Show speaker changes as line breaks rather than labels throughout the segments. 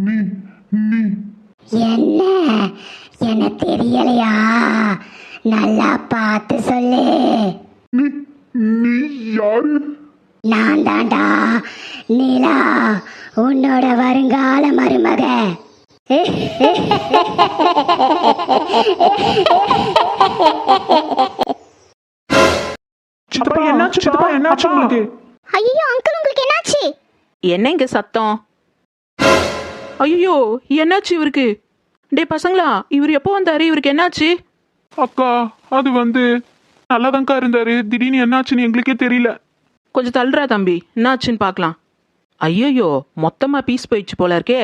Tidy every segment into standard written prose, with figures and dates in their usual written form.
நீ நீ
என்ன என்ன தெரியலையா? நல்லா பார்த்து சொல்லு.
நீ நீ யாரு?
நான் தாண்டா நீலா, உன்னோட வருங்கால மருமக.
சித்தப்பா என்னாச்சு? சித்தப்பா என்னாச்சு உங்களுக்கு?
ஐயோ அங்கிள், உங்களுக்கு என்னாச்சு?
என்ன இங்க சத்தம்? ஐயோ என்னாச்சு இவருக்கு? டே பசங்களா, இவர் எப்போ வந்தாரு? இவருக்கு என்னாச்சு?
அக்கா அது நல்லாதான்க்கா இருந்தாரு. திடீர்னு என்னாச்சுன்னு எங்களுக்கே தெரியல.
கொஞ்சம் தள்ளுறா தம்பி, என்னாச்சுன்னு பார்க்கலாம். ஐயோ மொத்தமா பீஸ் போயிடுச்சு போல இருக்கே.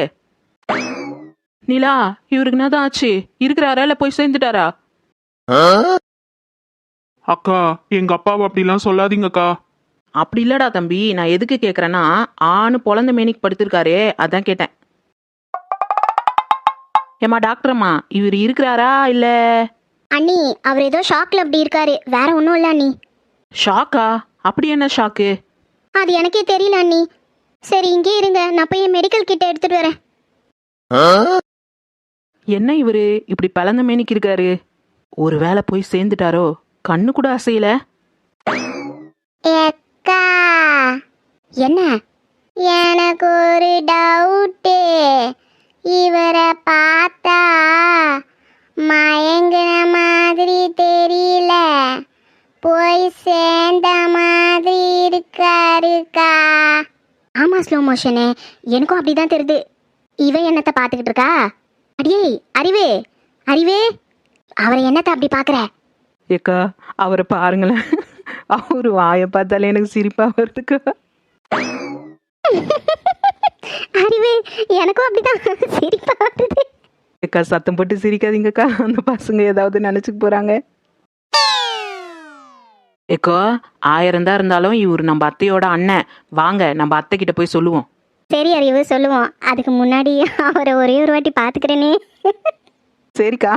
நிலா, இவருக்கு என்னதான் ஆச்சு? இருக்கிறாரா இல்ல போய் சேர்ந்துட்டாரா?
அக்கா எங்க அப்பாவை அப்படிலாம் சொல்லாதீங்கக்கா.
அப்படி இல்லடா தம்பி, நான் எதுக்கு கேக்குறேன்னா, ஆணு பொழந்த மேனிக்கு படுத்திருக்காரே, அதான் கேட்டேன். ஏமா டாக்டர்மா, இவர் இருக்கிறாரா இல்ல?
அண்ணி, அவர் ஏதோ ஷாக்ல அப்படி இருக்காரு, வேற ஒன்றும் இல்லை அண்ணி.
ஷாக்கா? அப்படி என்ன ஷாக்கு?
அது எனக்கே தெரியல அண்ணி. சரி இங்கே இருங்க, நான் போய் மெடிக்கல் கிட்ட எடுத்துட்டு வரேன்.
என்ன இவரு இப்படி பழந்த மேனிக்கு இருக்காரு? ஒரு வேளை போய் சேர்ந்துட்டாரோ? கண்ணு கூட அசையல.
ஏக்கா, என்ன? எனக்கு ஒரு டவுட்டு. இவரை பார்த்தா மயங்கின மாதிரி தெரியல, போய் சேர்ந்த மாதிரி இருக்காருக்கா. ஆமா, ஸ்லோ மோஷனு, எனக்கும் அப்படிதான் தெரியுது. இவன் என்னத்தை பார்த்துக்கிட்டு இருக்கா? அடியே அறிவு, அறிவு, அவரை என்னத்தை அப்படி பார்க்குற?
ஏக்கா அவரை பாருங்களேன், அவரு வாயை பார்த்தாலே எனக்கு சிரிப்பா வருதுக்கா.
அறிவு, எனக்கும் அப்படிதான் சிரிப்பா வருது.
ஏக்கா சத்தம் போட்டு சிரிக்காதீங்கக்கா, அந்த பசங்க ஏதாவது நினைச்சுக்க போறாங்க. ஏக்கா 1000 தான் இருந்தாலும் இவர் நம்ம அத்தையோட அண்ணன். வாங்க நம்ம அத்தை கிட்ட போய் சொல்லுவோம்.
சரி அறிவு, சொல்லுவோம். அதுக்கு முன்னாடி அவரை ஒரே ஒரு வாட்டி பார்த்துக்கிறேனே.
சரிக்கா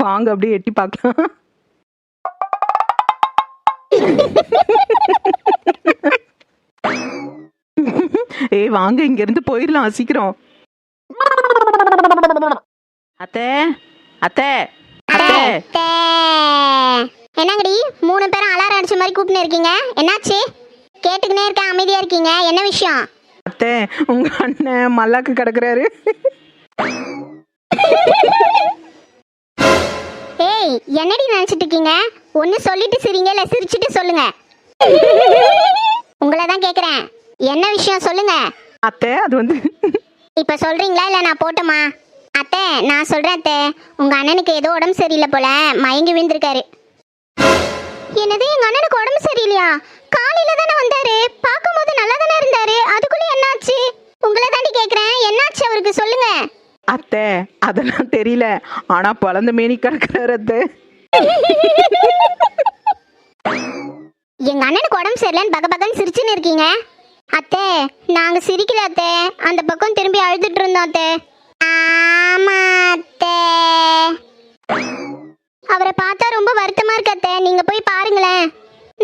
வாங்க அப்படியே எட்டி பார்க்கலாம். ஏய் வாங்க, இங்க இருந்து போயிடலாம் சீக்கிரம். அத்தை அத்தை அத்தை.
என்னங்கடி 3 பேரும் அலாரம் அடிச்ச மாதிரி கூப்பிட்டு இருக்கீங்க? என்னாச்சு? கேட்டுக்கினே இருக்கேன், அமைதியா இருக்கீங்க, என்ன விஷயம்?
அத்தை, உங்க அண்ணன் மல்லாக்கு கிடக்குறாரு.
ஏய், என்னடி நினைச்சிட்டு இருக்கீங்க? ஒன்னு சொல்லிட்டு சிரிங்க, இல்ல சிரிச்சிட்டு சொல்லுங்க. உங்களை தான் கேக்குறேன், என்ன விஷயம் சொல்லுங்க.
அத்தை அது
இப்ப சொல்றீங்களா இல்ல நான் போட்டுமா? அத்தை, நான் சொல்றேன் அத்தை, உங்க அண்ணனுக்கு ஏதோ உடம்பு சரியில்லை போல, மயங்கி விழுந்திருக்காரு. என்னது, எங்க அண்ணனுக்கு உடம்பு சரியில்லையா? காலையில தானே வந்தாரு, பார்க்கும்போது நல்லா தானே இருந்தாரு, அதுக்குள்ள என்னாச்சு? உங்களை தாண்டி கேக்குறேன், என்னாச்சு அவருக்கு சொல்லுங்க.
அத்தை அதெல்லாம் தெரியல, ஆனா பழந்த மேனி கிடக்குறாரு அத்தை.
எங்க அண்ணனுக்கு உடம்பு சரியில்லைன்னு பக்க பக்கன்னு சிரிச்சுன்னு இருக்கீங்க. அத்தை, நாங்க சிரிக்கல அத்தை, அந்த பக்கம் திரும்பி அழுதுட்டு இருந்தோம் அத்தை. ஆமா அத்தை, அவரை பார்த்தா ரொம்ப வருத்தமா இருக்கு அத்தை, நீங்க போய் பாருங்களேன்.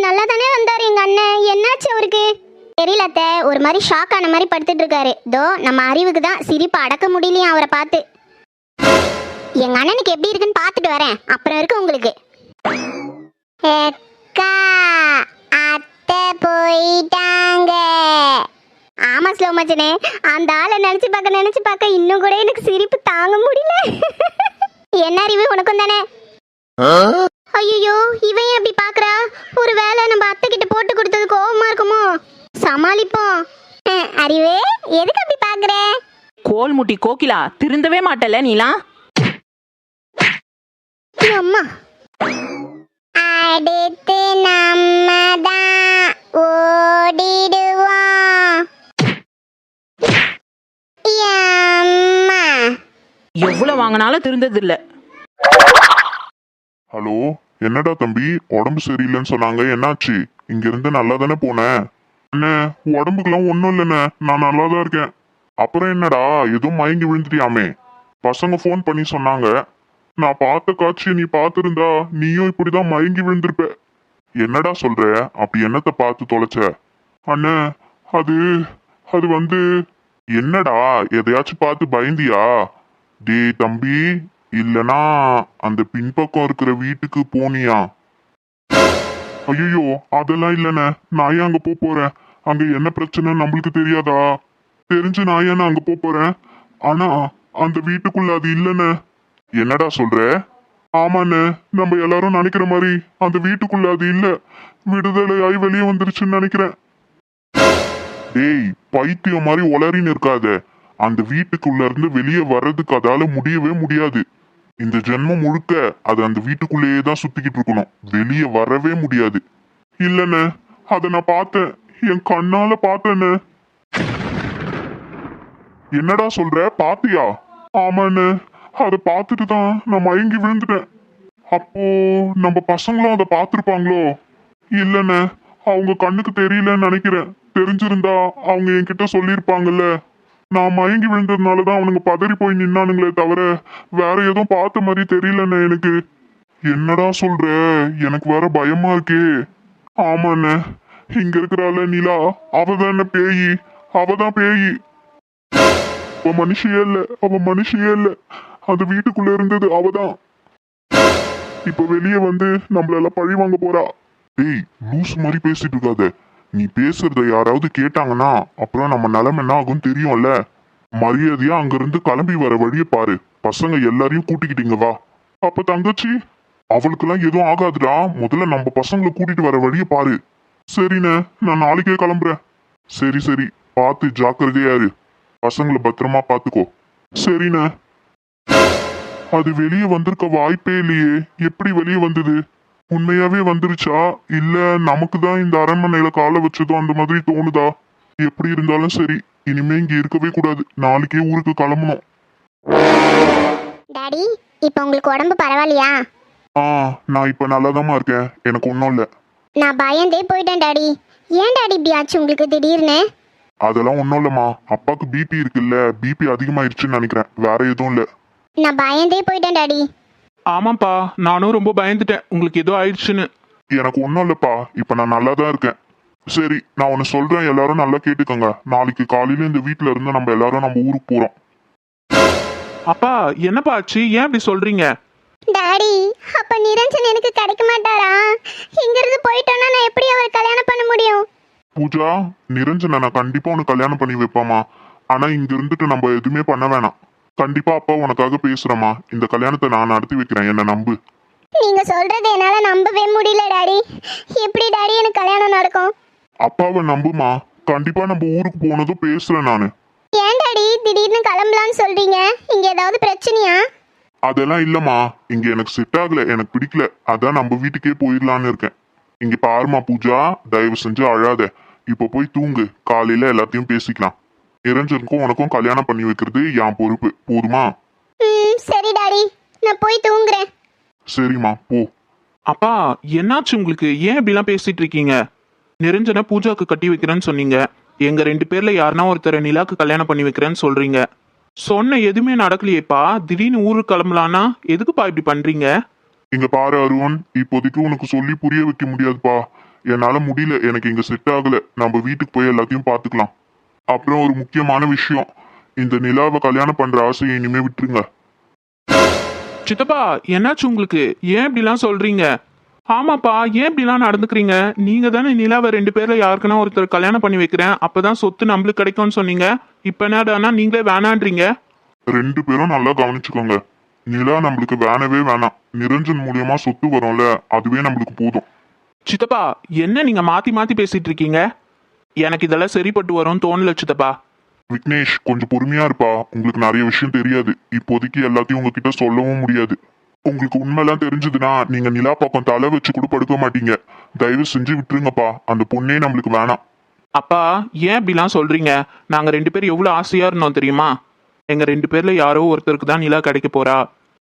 நல்லா தானே வந்தாரு எங்க அண்ணன், என்னாச்சு அவருக்கு? தெரியல அத்தை, ஒரு மாதிரி ஷாக் ஆன மாதிரி படுத்துட்டு இருக்காரு. தோ நம்ம அறிவுக்கு தான் சிரிப்பு அடக்க முடியலையா அவரை பார்த்து. எங்க அண்ணனுக்கு எப்படி இருக்குன்னு பார்த்துட்டு வரேன், அப்புறம் இருக்கு உங்களுக்கு. அக்கா, அத்தை போயிட்டாங்க. ஆமா ஸ்லோ மச்சனே, அந்த ஆளை நினைச்சு பார்க்க இன்னும் கூட எனக்கு சிரிப்பு தாங்க முடியல. என்ன அறிவு, உனக்கும் தானே? ஐயோ, இவன் அப்படி பாக்குறா? ஒரு வேளை நம்ம அத்தை கிட்ட போட்டு கொடுத்தது கோவமா இருக்குமோ? சமாளிப்போம். அறிவு, எதுக்கு அப்படி பாக்குற?
கோல் முட்டி கோகிலா, திருந்தவே மாட்டல நீலாம்.
அம்மா, அடுத்து நம்ம தான் ஓடிடுவோம். அம்மா,
எவ்வளவு வாங்கினாலும் திருந்தது இல்ல.
ஹலோ, என்னடா தம்பி, உடம்பு சரியில்லைன்னு சொன்னாங்க, என்னாச்சு? இங்க இருந்து நல்லா தானே போனேன். அண்ணே, உடம்புக்குலாம் ஒன்றும் இல்லைண்ணே, நான் நல்லா தான் இருக்கேன். அப்புறம் என்னடா, ஏதோ மயங்கி விழுந்துட்டியாமே? பசங்க ஃபோன் பண்ணி சொன்னாங்க. நான் பார்த்த காட்சியை நீ பார்த்துருந்தா நீயும் இப்படிதான் மயங்கி விழுந்திருப்ப. என்னடா சொல்ற? அப்படி என்னத்தை பார்த்து தொலைச்ச? அண்ணே, அது அது என்னடா எதையாச்சும் பார்த்து பயந்தியா? டேய் தம்பி, இல்லனா அந்த பின்பக்கம் இருக்கிற வீட்டுக்கு போனியா? ஐயோ, அதெல்லாம் இல்லண்ணே. நான் ஏன் அங்க போறேன்? அங்க என்ன பிரச்சனை நம்மளுக்கு தெரியாதா? தெரிஞ்சு நான் ஏன் அங்க போறேன்? ஆனா அந்த வீட்டுக்குள்ள அது இல்லண்ணே. என்னடா சொல்ற? ஆமாண்ணே, நம்ம எல்லாரும் நினைக்கிற மாதிரி அந்த வீட்டுக்குள்ள அது இல்ல. விடுதலையாய் வெளியே வந்துருச்சுன்னு நினைக்கிறேன். டேய், பைத்தியம் மாதிரி உளறின்னு இருக்காத. அந்த வீட்டுக்குள்ள இருந்து வெளியே வர்றதுக்கு அதால முடியவே முடியாது. இந்த ஜென்மம் முழுக்க அது அந்த வீட்டுக்குள்ளேயே தான் சுத்திக்கிட்டு இருக்கணும். வெளியே வரவே முடியாது. இல்லண்ணே, அத நான் பார்த்தேன். என் கண்ணால பார்த்தேன்னு. என்னடா சொல்ற? பாத்தியா? ஆமாண்ணே, அதை பார்த்துட்டு தான் நான் மயங்கி விழுந்துட்டேன். அப்போ நம்ம பசங்களும் அதை பார்த்துருப்பாங்களோ? இல்லண்ணே, அவங்க கண்ணுக்கு தெரியலன்னு நினைக்கிறேன். தெரிஞ்சிருந்தா அவங்க என்கிட்ட சொல்லியிருப்பாங்கல்ல. நான் மயங்கி விழுந்ததுனாலதான் அவனுங்க பதறி போய் நின்னானுங்களே தவிர வேற எதுவும் பார்த்த மாதிரி தெரியலண்ணே எனக்கு. என்னடா சொல்ற? எனக்கு வேற பயமா இருக்கே. ஆமாண்ணே, இங்க இருக்கிறாள் நிலா, அவதான பேயி. அவதான் பேயி. அவ மனுஷியே இல்ல, அவ மனுஷியே இல்ல. அந்த வீட்டுக்குள்ள இருந்தது அவதான். இப்ப வெளியே வந்து நம்மளெல்லாம் பழி வாங்க போறா. டேய், லூஸ் மாதிரி பேசிட்டு இருக்காத. நீ பேசுறத யாராவது கேட்டாங்கன்னா அப்புறம் நம்ம நிலைமை என்ன ஆகும் தெரியும்ல. மரியாதையா அங்கிருந்து கிளம்பி வர வழியை பாரு. பசங்க எல்லாரையும் கூட்டிக்கிட்டீங்க வா. அப்ப தங்கச்சி, அவளுக்கெல்லாம் எதுவும் ஆகாதுடா. முதல்ல நம்ம பசங்களை கூட்டிட்டு வர வழியை பாரு. சரிண்ணே, நான் நாளைக்கே கிளம்புறேன். சரி சரி, பார்த்து ஜாக்கிரதையா இரு. பசங்களை பத்திரமா பார்த்துக்கோ. சரிண்ணே. அது வெளியே வந்திருக்க வாய்ப்பே இல்லையே. எப்படி வெளியே வந்தது? உண்மையாவே வந்துருச்சா? இல்ல நமக்கு தான் இந்த அரண்மனையில காலை வச்சதோ அந்த மாதிரி தோணுதா? எப்படி இருந்தாலும் சரி, இனிமே இங்க இருக்கவே கூடாது. நாளைக்கே ஊருக்கு கிளம்பணும்.
டாடி, இப்போ உங்களுக்கு உடம்பு பரவாயில்லையா?
நான் இப்ப நல்லாதாம்மா இருக்கேன். எனக்கு ஒன்றும் இல்லை.
நான் பயந்தே போயிட்டேன் டாடி. ஏன் டாடி இப்படி ஆச்சு உங்களுக்கு திடீர்னு?
அதெல்லாம் ஒன்றும் இல்லைம்மா. அப்பாவுக்கு பிபி இருக்குல்ல, பிபி அதிகமாயிருச்சுன்னு நினைக்கிறேன். வேற எதுவும் இல்லை.
நான் பயந்தே போயிட்டேன் டாடி.
ஆமாப்பா, நானும் ரொம்ப பயந்துட்டேன் உங்களுக்கு ஏதோ ஆயிடுச்சுன்னு.
எனக்கு ஒன்றும் இல்லைப்பா. இப்போ நான் நல்லா தான் இருக்கேன். சரி, நான் ஒன்று சொல்றேன், எல்லாரும் நல்லா கேட்டுக்கோங்க. நாளைக்கு காலையில இந்த வீட்டில இருந்து நம்ம எல்லாரும் நம்ம ஊருக்கு போறோம்.
அப்பா, என்னப்பா ஆச்சு? ஏன் இப்படி சொல்றீங்க?
டாடி, அப்ப நிரஞ்சன் எனக்கு கிடைக்க மாட்டாரா? இங்க இருந்து போயிட்டோம்னா நான் எப்படி அவர் கல்யாணம் பண்ண முடியும்?
பூஜா, நிரஞ்சனை நான் கண்டிப்பா உனக்கு கல்யாணம் பண்ணி வைப்பாமா. ஆனா இங்க இருந்துட்டு நம்ம எதுவுமே பண்ண வேணாம். கண்டிப்பா அப்பா உனக்காக பேசுறமா. இந்த கல்யாணத்தை நான் நடத்தி வைக்கிறேன், என்ன நம்பு.
நீங்க சொல்றது என்னால நம்பவே முடியல டாடி. எப்படி டாடி எனக்கு கல்யாணம் நடக்கும்?
அப்பாவை நம்புமா. கண்டிப்பா நம்ம ஊருக்கு போனதும் பேசுறேன் நானு.
ஏன் டாடி திடீர்னு கிளம்பலான்னு சொல்றீங்க? இங்க ஏதாவது பிரச்சனையா?
அதெல்லாம் இல்லம்மா. இங்க எனக்கு செட் ஆகல, எனக்கு பிடிக்கல. அதான் நம்ம வீட்டுக்கே போயிடலான்னு இருக்கேன். இங்க பாருமா பூஜா, தயவு செஞ்சு அழாத. இப்ப போய் தூங்கு. காலையில எல்லாத்தையும் பேசிக்கலாம். நிரஞ்சனுக்கும் உனக்கும் கல்யாணம் பண்ணி வைக்கிறது என் பொறுப்பு. போதுமா?
சரி டாடி, நான் போய் தூங்குறேன்.
சரிம்மா, போ.
அப்பா, என்னாச்சு உங்களுக்கு? ஏன் இப்படிலாம் பேசிட்டு இருக்கீங்க? நிரஞ்சனை பூஜாக்கு கட்டி வைக்கிறேன்னு சொன்னீங்க. எங்க 2 பேர்ல யாருன்னா ஒருத்தரை நிலாக்கு கல்யாணம் பண்ணி வைக்கிறேன்னு சொல்றீங்க. சொன்ன எதுவுமே நடக்கலையேப்பா. திடீர்னு ஊருக்கு கிளம்பலான்னா எதுக்குப்பா இப்படி பண்றீங்க?
இங்க பாரு அருண், இப்போதைக்கு உனக்கு சொல்லி புரிய வைக்க முடியாதுப்பா. என்னால முடியல, எனக்கு இங்க செட் ஆகல. நம்ம வீட்டுக்கு போய் எல்லாத்தையும் பாத்துக்கலாம். அப்புறம் ஒரு முக்கியமான விஷயம், இந்த நிலாவை கல்யாணம் பண்ற ஆசையை இனிமே விட்டுருங்க.
சித்தப்பா, என்னாச்சு உங்களுக்கு? ஏன் இப்படிலாம் சொல்றீங்க? ஆமாப்பா, ஏன் இப்படிலாம் நடந்துக்கிறீங்க? நீங்க தானே நிலாவை 2 பேர்ல யாருக்குன்னா ஒருத்தர் கல்யாணம் பண்ணி வைக்கிறேன், அப்பதான் சொத்து நம்மளுக்கு கிடைக்கும்னு சொன்னீங்க. இப்ப என்னடானா நீங்களே வேணான்றீங்க.
2 பேரும் நல்லா கவனிச்சுக்கோங்க. நிலா நம்மளுக்கு வேணவே வேணாம். நிரஞ்சன் மூலியமா சொத்து வரும்ல, அதுவே நம்மளுக்கு போதும்.
சித்தப்பா, என்ன நீங்க மாத்தி மாத்தி பேசிட்டு இருக்கீங்க? எனக்கு இதெல்லாம் சரிப்பட்டு வரும்னு தோணல சித்தப்பா.
விக்னேஷ், கொஞ்சம் பொறுமையா இருப்பா. உங்களுக்கு நிறைய விஷயம் தெரியாது. இப்போதைக்கு எல்லாத்தையும் உங்ககிட்ட சொல்லவும் முடியாது. உங்களுக்கு உண்மைலாம் தெரிஞ்சதுன்னா நீங்க நிலா பக்கம் தலை வச்சு கூட படுக்க மாட்டீங்க. தயவு செஞ்சு விட்டுருங்கப்பா. அந்த பொண்ணே நம்மளுக்கு வேணாம்.
அப்பா, ஏன் இப்படிலாம் சொல்றீங்க? நாங்க 2 பேரும் எவ்வளவு ஆசையா இருந்தோம் தெரியுமா? எங்க 2 பேர்ல யாரோ ஒருத்தருக்கு தான் நிலா கிடைக்க போறா.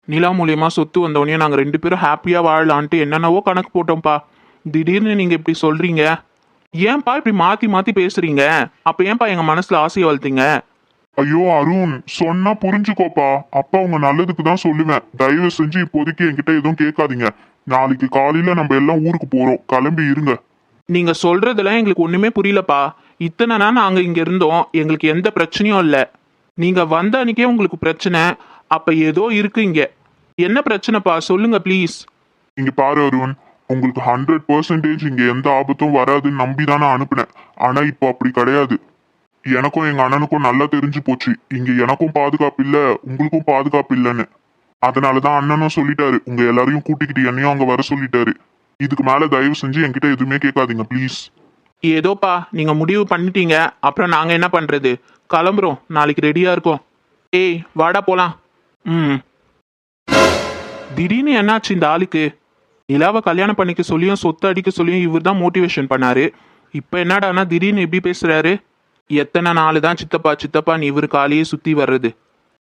நிலா மூலியமா சொத்து வந்தோடனே நாங்க 2 பேரும் ஹாப்பியா வாழலான்ட்டு என்னென்னவோ கணக்கு போட்டோம்ப்பா. திடீர்னு நீங்க இப்படி சொல்றீங்க. ஏன்பா இப்படி மாத்தி மாத்தி பேசுறீங்க? அப்ப ஏன்பா எங்க மனசுல ஆசையை வளர்த்தீங்க?
ஐயோ அருண், சொன்னா புரிஞ்சுக்கோப்பா. அப்பா உங்க நல்லதுக்கு தான் சொல்லுவேன். தயவு செஞ்சு இப்போதைக்கு என்கிட்ட எதுவும் கேட்காதீங்க. நாளைக்கு காலையில நம்ம எல்லாம் ஊருக்கு போறோம். கிளம்பி இருங்க.
நீங்க சொல்றதெல்லாம் எங்களுக்கு ஒண்ணுமே புரியலப்பா. இத்தனை நாள் நாங்க இங்க இருந்தோம், எங்களுக்கு எந்த பிரச்சனையும் இல்லை. நீங்க வந்த அன்னைக்கே உங்களுக்கு பிரச்சனை. அப்ப ஏதோ இருக்கு இங்க. என்ன பிரச்சனைப்பா, சொல்லுங்க ப்ளீஸ்.
இங்க பாரு அருண், உங்களுக்கு 100% இங்க எந்த ஆபத்தும் வராதுன்னு நம்பி தான் நான் அனுப்புனேன். ஆனா இப்போ அப்படி கிடையாது. எனக்கும் எங்க அண்ணனுக்கும் நல்லா தெரிஞ்சு போச்சு, இங்க எனக்கும் பாதுகாப்பு இல்ல, உங்களுக்கும் பாதுகாப்பு இல்லைன்னு. அதனாலதான் அண்ணனும் சொல்லிட்டாரு, உங்க எல்லாரையும் கூட்டிக்கிட்டு என்னையும் அங்க வர சொல்லிட்டாரு. இதுக்கு மேல தயவு செஞ்சு என்கிட்ட எதுவுமே கேட்காதீங்க ப்ளீஸ்.
ஏதோப்பா, நீங்க முடிவு பண்ணிட்டீங்க, அப்புறம் நாங்க என்ன பண்றது? கிளம்புறோம், நாளைக்கு ரெடியா இருக்கோம். ஏய் வாடா போலாம். திடீர்னு என்னாச்சு இந்த ஆளுக்கு? நிலாவை கல்யாணம் பண்ணிக்க சொல்லியும் சொத்து அடிக்க சொல்லியும் இவர் தான் மோட்டிவேஷன் பண்ணாரு. இப்போ என்னடானா திடீர்னு எப்படி பேசுறாரு? எத்தனை நாள் தான் சித்தப்பா சித்தப்பான்னு இவரு காலையே சுத்தி வர்றது?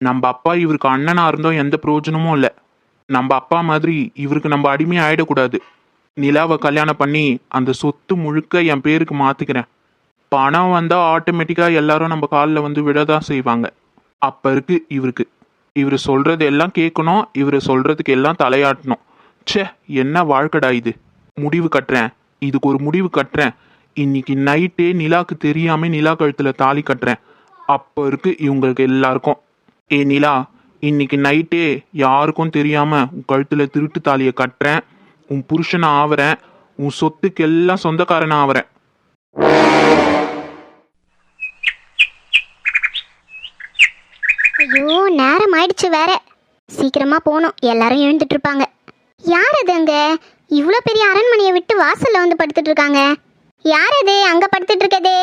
நம்ம அப்பா இவருக்கு அண்ணனா இருந்தோம் எந்த பிரயோஜனமும் இல்லை. நம்ம அப்பா மாதிரி இவருக்கு நம்ம அடிமையாக ஆயிடக்கூடாது. நிலாவை கல்யாணம் பண்ணி அந்த சொத்து முழுக்க என் பேருக்கு மாத்திக்கிறேன். பணம் வந்தால் ஆட்டோமேட்டிக்காக எல்லாரும் நம்ம காலில் வந்து விடதான் செய்வாங்க. அப்போ இருக்கு இவருக்கு. இவர் சொல்றது எல்லாம் கேட்கணும், இவர் சொல்றதுக்கு எல்லாம் தலையாட்டணும். ச்சே, என்ன வாழ்க்கடா இது. முடிவு கட்டுறேன், இதுக்கு ஒரு முடிவு கட்டுறேன். இன்னைக்கு நைட்டே நிலாக்கு தெரியாம நிலா கழுத்துல தாலி கட்டுறேன். அப்போ இருக்கு இவங்களுக்கு எல்லாருக்கும். ஏ நிலா, இன்னைக்கு நைட்டே யாருக்கும் தெரியாம உன் கழுத்துல திருட்டு தாலியை கட்டுறேன். உன் புருஷனை ஆவறேன், உன் சொத்துக்கு எல்லாம் சொந்தக்காரனா ஆவறேன்.
ஐயோ, நேரம் ஆயிடுச்சு வேற. சீக்கிரமா போகணும், எல்லாரும் எழுந்துட்டு இருப்பாங்க. யார் அது அங்க இவ்வளோ பெரிய அரண்மனையை விட்டு வாசல்ல வந்து படுத்துட்டு இருக்காங்க? யார் அது அங்க படுத்துட்டு இருக்கதே?